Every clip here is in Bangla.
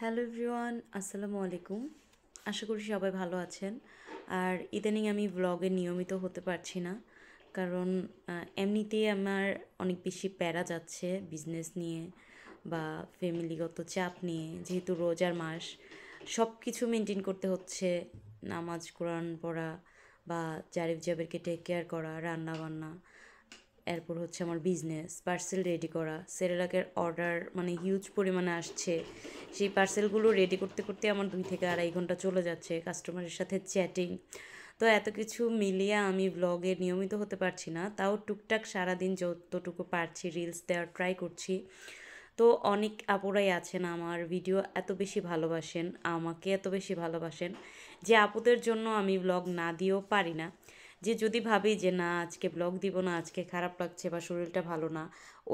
হ্যালো এভরিওয়ান, আসসালামু আলাইকুম। আশা করি সবাই ভালো আছেন। আর ইদানিং আমি ব্লগে নিয়মিত হতে পারছি না, কারণ এমনিতেই আমার অনেক বেশি প্যারা যাচ্ছে বিজনেস নিয়ে বা ফ্যামিলিগত চাপ নিয়ে। যেহেতু রোজার মাস, সব কিছু মেনটেন করতে হচ্ছে। নামাজ কোরআন পড়া বা জারিফ জাবেরকে টেক কেয়ার করা, রান্না বান্না, এরপর হচ্ছে আমার বিজনেস, পার্সেল রেডি করা, সেরেলাকের অর্ডার মানে হিউজ পরিমাণে আসছে। সেই পার্সেলগুলো রেডি করতে করতে আমার 2 থেকে 2.5 ঘন্টা চলে যাচ্ছে, কাস্টমারের সাথে চ্যাটিং। তো এত কিছু মিলিয়ে আমি ব্লগে নিয়মিত হতে পারছি না, তাও টুকটাক সারাদিন যতটুকু পারছি রিলস দেওয়ার ট্রাই করছি। তো অনেক আপুরাই আছেন আমার ভিডিও এত বেশি ভালোবাসেন, আমাকে এত বেশি ভালোবাসেন, যে আপুদের জন্য আমি ব্লগ না দিয়েও পারি না। যে যদি ভাবি যে না আজকে ব্লগ দিব না, আজকে খারাপ লাগছে বা শরীরটা ভালো না,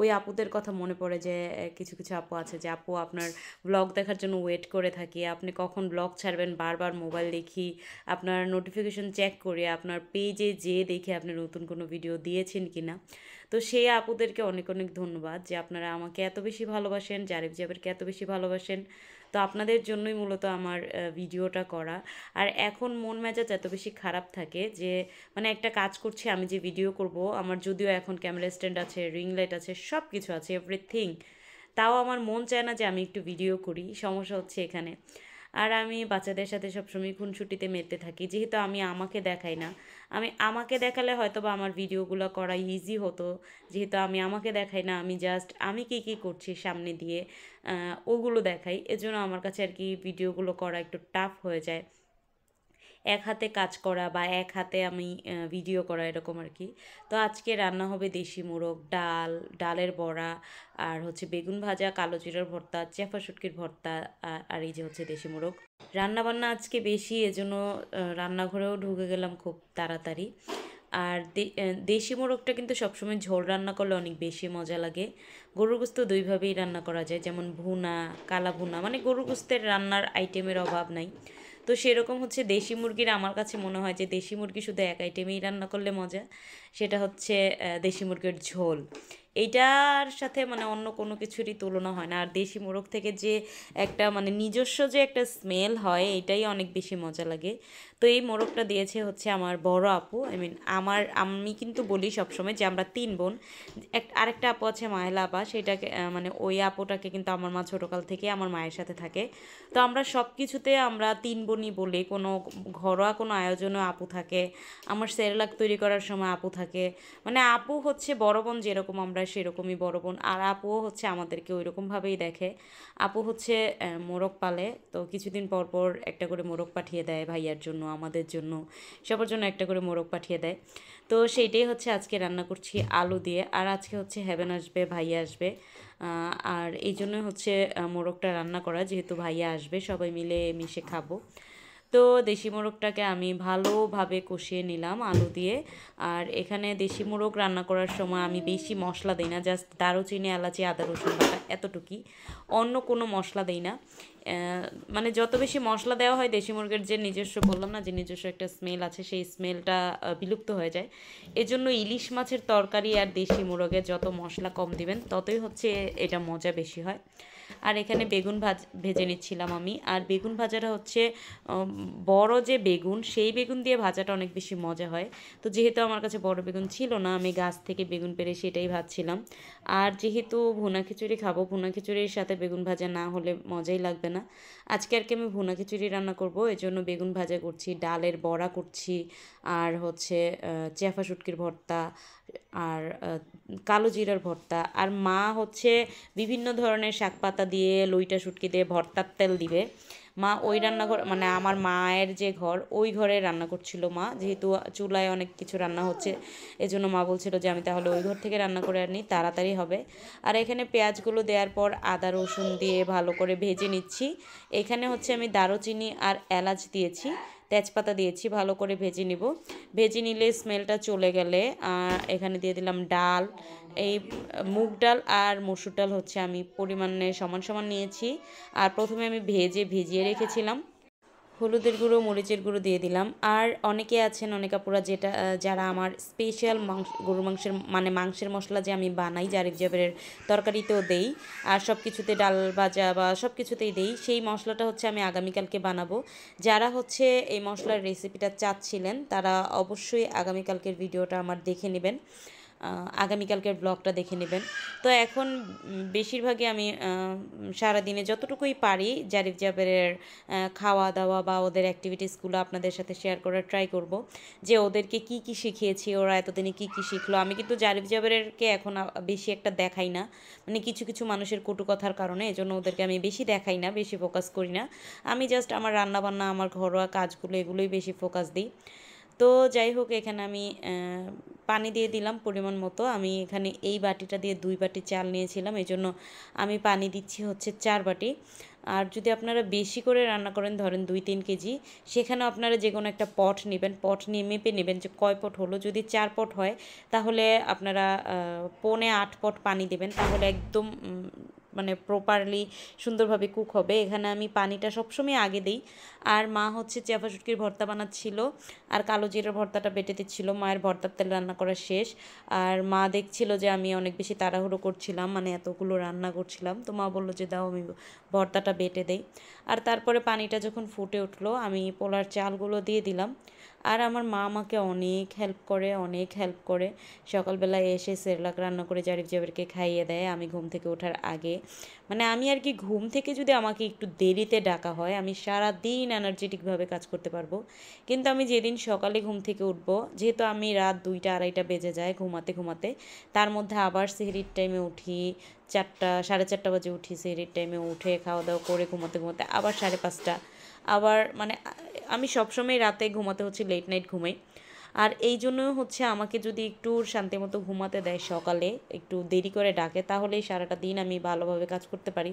ওই আপুদের কথা মনে পড়ে যে কিছু কিছু আপু আছে যে আপু আপনার ব্লগ দেখার জন্য ওয়েট করে থাকি, আপনি কখন ব্লগ ছাড়বেন বারবার মোবাইল দেখি, আপনার নোটিফিকেশন চেক করে আপনার পেজে যেয়ে দেখি আপনি নতুন কোনো ভিডিও দিয়েছেন কি না। তো সেই আপুদেরকে অনেক অনেক ধন্যবাদ যে আপনারা আমাকে এত বেশি ভালোবাসেন, জারিফ জাবেরকে এত বেশি ভালোবাসেন। তো আপনাদের জন্যই মূলত আমার ভিডিওটা করা। আর এখন মন মেজাজ এত বেশি খারাপ থাকে যে মানে একটা কাজ করছি, আমি যে ভিডিও করব, আমার যদিও এখন ক্যামেরা স্ট্যান্ড আছে, রিং লাইট আছে, সব কিছু আছে, এভরিথিং, তাও আমার মন চায় না যে আমি একটু ভিডিও করি। সমস্যা হচ্ছে এখানে। আর আমি বাচ্চাদের সাথে সবসময় খুনসুটিতে মেতে থাকি, যেহেতু আমি আমাকে দেখাই না। আমি আমাকে দেখালে হয়তো বা আমার ভিডিওগুলো করা ইজি হতো, যেহেতু আমি আমাকে দেখাই না, আমি জাস্ট আমি কী কী করছি সামনে দিয়ে ওগুলো দেখাই। এজন্য আমার কাছে আর কি ভিডিওগুলো করা একটু টাফ হয়ে যায়, এক হাতে কাজ করা বা এক হাতে আমি ভিডিও করা এরকম আর কি। তো আজকে রান্না হবে দেশি মোরগ, ডাল, ডালের বড়া, আর হচ্ছে বেগুন ভাজা, কালো জিরার ভর্তা, চেফা শুটকির ভর্তা, আর এই যে হচ্ছে দেশি মোরগ। রান্না বান্না আজকে বেশি, এজন্য রান্নাঘরেও ঢুকে গেলাম খুব তাড়াতাড়ি। আর দেশি মোরগটা কিন্তু সবসময় ঝোল রান্না করলে অনেক বেশি মজা লাগে। গরুর গোস্ত দুইভাবেই রান্না করা যায়, যেমন ভুনা, কালা ভুনা, মানে গরুর গোস্তের রান্নার আইটেমের অভাব নাই। তো সেরকম হচ্ছে দেশি মুরগির, আমার কাছে মনে হয় যে দেশি মুরগি শুধু এক আইটেমেই রান্না করলে মজা, সেটা হচ্ছে দেশি মুরগির ঝোল। এইটার সাথে মানে অন্য কোনো কিছুরই তুলনা হয় না। আর দেশি মোরগ থেকে যে একটা মানে নিজস্ব যে একটা স্মেল হয়, এটাই অনেক বেশি মজা লাগে। তো এই মোরগটা দিয়েছে হচ্ছে আমার বড় আপু, আমি কিন্তু বলি সবসময় যে আমরা 3 বোন। আরেকটা আপু আছে মাহেলা আপা, সেটাকে মানে ওই আপুটাকে কিন্তু আমার মা ছোটোকাল থেকে আমার মায়ের সাথে থাকে। তো আমরা সব কিছুতে আমরা 3 বোনই বলি, কোনো ঘরোয়া কোনো আয়োজনে আপু থাকে, আমার সেরেলাক তৈরি করার সময় আপু থাকে। মানে আপু হচ্ছে বড় বোন, যেরকম আমরা সেরকমই বড় বোন, আর আপুও হচ্ছে আমাদেরকে ওই রকমভাবেই দেখে। আপু হচ্ছে মোরগ পালে, তো কিছুদিন পর পর একটা করে মোরগ পাঠিয়ে দেয় ভাইয়ার জন্য, আমাদের জন্য, সবার জন্য একটা করে মোরগ পাঠিয়ে দেয়। তো সেইটাই হচ্ছে আজকে রান্না করছি আলু দিয়ে। আর আজকে হচ্ছে হেভেন আসবে, ভাইয়া আসবে, আর এই জন্যই হচ্ছে মোরগটা রান্না করা, যেহেতু ভাইয়া আসবে সবাই মিলে মিশে খাবো। তো দেশি মোরগটাকে আমি ভালোভাবে কষিয়ে নিলাম আলু দিয়ে। আর এখানে দেশি মোরগ রান্না করার সময় আমি বেশি মশলা দিই না, জাস্ট দারুচিনি, এলাচি, আদা রসুন বাটা, এতটুকুই, অন্য কোনো মশলা দিই না। মানে যত বেশি মশলা দেওয়া হয়, দেশি মুরগের যে নিজস্ব, বললাম না যে নিজস্ব একটা স্মেল আছে, সেই স্মেলটা বিলুপ্ত হয়ে যায়। এজন্য ইলিশ মাছের তরকারি আর দেশি মোরগে যত মশলা কম দিবেন ততই হচ্ছে এটা মজা বেশি হয়। আর এখানে বেগুন ভেজে নিচ্ছিলাম আমি। আর বেগুন ভাজাটা হচ্ছে বড় যে বেগুন, সেই বেগুন দিয়ে ভাজাটা অনেক বেশি মজা হয়। তো যেহেতু আমার কাছে বড় বেগুন ছিল না, আমি গাছ থেকে বেগুন পেড়ে সেটাই ভাজছিলাম। আর যেহেতু ভুনা খিচুড়ি খাবো, ভুনা খিচুড়ির সাথে বেগুন ভাজা না হলে মজাই লাগবে না। আজকে আর কি আমি ভুনা খিচুড়ি রান্না করব, এজন্য বেগুন ভাজা করছি, ডালের বড়া করছি, আর হচ্ছে চেফা শুটকির ভর্তা, আর কালো জিরার ভর্তা। আর মা হচ্ছে বিভিন্ন ধরনের শাক পাতা দিয়ে, লইটা শুটকি দিয়ে ভর্তার তেল দিবে। মা ওই রান্নাঘর মানে আমার মায়ের যে ঘর, ওই ঘরে রান্না করছিল মা, যেহেতু চুলায় অনেক কিছু রান্না হচ্ছে, এজন্য মা বলছিল যে আমি তাহলে ওই ঘর থেকে রান্না করে আনি, তাড়াতাড়ি হবে। আর এখানে পেঁয়াজগুলো দেওয়ার পর আদা রসুন দিয়ে ভালো করে ভেজে নিচ্ছি। এখানে হচ্ছে আমি দারুচিনি আর এলাচ দিয়েছি, তেজপাতা দিয়েছি, ভালো করে ভেজে নিব। ভেজে নিলে স্মেলটা চলে গেলে এখানে দিয়ে দিলাম ডাল। এই মুগ ডাল আর মসুর ডাল হচ্ছে আমি পরিমাণে সমান সমান নিয়েছি। আর প্রথমে আমি ভিজিয়ে রেখেছিলাম। হলুদের গুঁড়ো মরিচের গুঁড়ো দিয়ে দিলাম। আর অনেকে আছেন, অনেক আপুরা যারা আমার স্পেশাল গরুর মাংসের মানে মাংসের মশলা যে আমি বানাই জারিফ জাবেরের তরকারিতেও দেই আর সব কিছুতে ডাল ভাজা বা সব কিছুতেই দেই, সেই মশলাটা হচ্ছে আমি আগামীকালকে বানাবো। যারা হচ্ছে এই মশলার রেসিপিটা চাচ্ছিলেন তারা অবশ্যই আগামীকালকের ভিডিওটা আমার দেখে নেবেন, আগামীকালকের ব্লগটা দেখে নেবেন। তো এখন বেশিরভাগই আমি সারাদিনে যতটুকুই পারি জারিফ জাবেরের খাওয়া দাওয়া বা ওদের অ্যাক্টিভিটিসগুলো আপনাদের সাথে শেয়ার করার ট্রাই করব, যে ওদেরকে কি কি শিখিয়েছি, ওরা এতদিনে কি কি শিখলো। আমি কিন্তু জারিফ জাবেরেরকে এখন বেশি একটা দেখাই না, মানে কিছু কিছু মানুষের কটু কথার কারণে, এজন্য ওদেরকে আমি বেশি দেখাই না, বেশি ফোকাস করি না। আমি জাস্ট আমার রান্নাবান্না, আমার ঘরোয়া কাজগুলো, এগুলোই বেশি ফোকাস দিই। তো যাই হোক, এখানে আমি পানি দিয়ে দিলাম পরিমাণ মতো। আমি এখানে এই বাটিটা দিয়ে 2 বাটি চাল নিয়েছিলাম, এই জন্য আমি পানি দিচ্ছি হচ্ছে 4 বাটি। আর যদি আপনারা বেশি করে রান্না করেন, ধরেন 2-3 কেজি, সেখানেও আপনারা যে কোনো একটা পট নেবেন, পট নিয়ে মেপে নেবেন যে কয় পট হলো। যদি 4 পট হয় তাহলে আপনারা 7.25 পট পানি দেবেন, তাহলে একদম মানে প্রপারলি সুন্দরভাবে কুক হবে। এখানে আমি পানিটা সবসময় আগে দিই। আর মা হচ্ছে চাপা শুটকির ভর্তা বানাচ্ছিল আর কালো জিরার ভর্তাটা বেটে দিচ্ছিল। মায়ের ভর্তার তেল রান্না করা শেষ, আর মা দেখছিল যে আমি অনেক বেশি তাড়াহুড়ো করছিলাম, মানে এতগুলো রান্না করছিলাম। তো মা বললো যে দাও আমি ভর্তাটা বেটে দেই। আর তারপরে পানিটা যখন ফুটে উঠলো আমি পোলার চালগুলো দিয়ে দিলাম। আর আমার মা আমাকে অনেক হেল্প করে, অনেক হেল্প করে। সকালবেলায় এসে সেরেলাক রান্না করে জারিফ জাবেরকে খাইয়ে দেয় আমি ঘুম থেকে ওঠার আগে। মানে আমি আর কি, ঘুম থেকে যদি আমাকে একটু দেরিতে ডাকা হয় আমি সারা দিন এনার্জেটিকভাবে কাজ করতে পারবো। কিন্তু আমি যেদিন সকালে ঘুম থেকে উঠবো, যেহেতু আমি রাত 2টা-2:30 বেজে যায় ঘুমাতে ঘুমাতে, তার মধ্যে আবার সেহরির টাইমে উঠি, 4টা 4:30 বাজে উঠি, সেহরির টাইমে উঠে খাওয়া দাওয়া করে ঘুমাতে ঘুমাতে আবার 5:30, আবার মানে আমি সবসময় রাতে ঘুমাতে হচ্ছে লেট নাইট ঘুমাই। আর এই জন্য হচ্ছে আমাকে যদি একটু শান্তি মতো ঘুমাতে দেয়, সকালে একটু দেরি করে ডাকে, তাহলেই সারাটা দিন আমি ভালোভাবে কাজ করতে পারি।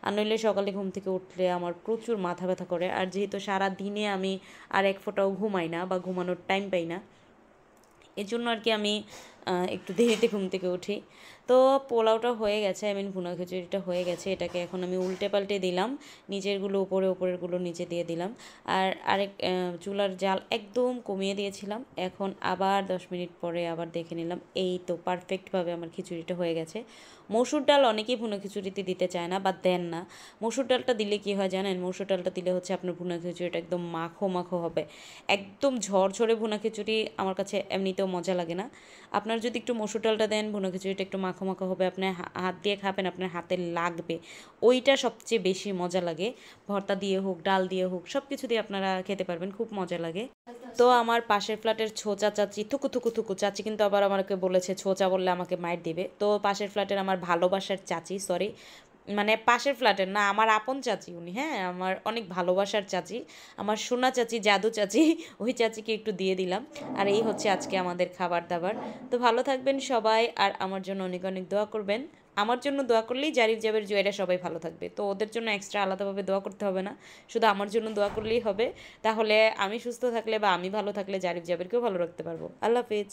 আর নইলে সকালে ঘুম থেকে উঠলে আমার প্রচুর মাথা ব্যথা করে। আর যেহেতু সারা দিনে আমি আর এক ফোঁটাও ঘুমাই না বা ঘুমানোর টাইম পাই না, এজন্য আর কি আমি একটু দেরিতে ঘুম থেকে উঠি। তো পোলাওটা হয়ে গেছে, ভুনা খিচুড়িটা হয়ে গেছে। এটাকে এখন আমি উল্টে পাল্টে দিলাম, নিচেরগুলো উপরে, উপরেরগুলো নিচে দিয়ে দিলাম। আর আরেক চুলার জাল একদম কমিয়ে দিয়েছিলাম। এখন আবার 10 মিনিট পরে আবার দেখে নিলাম, এই তো পারফেক্টভাবে আমার খিচুড়িটা হয়ে গেছে। মসুর ডাল অনেকেই ভুনা খিচুড়িতে দিতে চায় না বা দেন না। মসুর ডালটা দিলে কী হয় জানেন? মসুর ডালটা দিলে হচ্ছে আপনার ভুনা খিচুড়িটা একদম মাখো মাখো হবে, একদম ঝরঝরে ভুনা খিচুড়ি আমার কাছে এমনিতেও মজা লাগে না। আপনার যদি একটু মসুর ডালটা দেন, ভুনা খিচুড়িটা একটু মাখো মাখো হবে, আপনি হাত দিয়ে খাবেন, আপনার হাতে লাগবে, ওইটা সবচেয়ে বেশি মজা লাগে। ভর্তা দিয়ে হোক, ডাল দিয়ে হোক, সব কিছু দিয়ে আপনারা খেতে পারবেন, খুব মজা লাগে। তো আমার পাশের ফ্ল্যাটের ছোচা চাচি, থুকু থুকু থুকু চাচি কিন্তু আবার আমাকে বলেছে ছোচা বললে আমাকে মাইর দিবে। তো পাশের ফ্ল্যাটের আমার ভালোবাসার চাচি, সরি মানে পাশের ফ্ল্যাটের না, আমার আপন চাচি উনি, হ্যাঁ, আমার অনেক ভালোবাসার চাচি, আমার সোনা চাচি, জাদু চাচি, ওই চাচিকে একটু দিয়ে দিলাম। আর এই হচ্ছে আজকে আমাদের খাবার দাবার। তো ভালো থাকবেন সবাই, আর আমার জন্য অনেক অনেক দোয়া করবেন। আমার জন্য দোয়া করলেই জারিফ জাবের জুয়েরা সবাই ভালো থাকবে, তো ওদের জন্য এক্সট্রা আলাদাভাবে দোয়া করতে হবে না, শুধু আমার জন্য দোয়া করলেই হবে। তাহলে আমি সুস্থ থাকলে বা আমি ভালো থাকলে জারিফ জাবেরকেও ভালো রাখতে পারবো। আল্লাহ হাফেজ।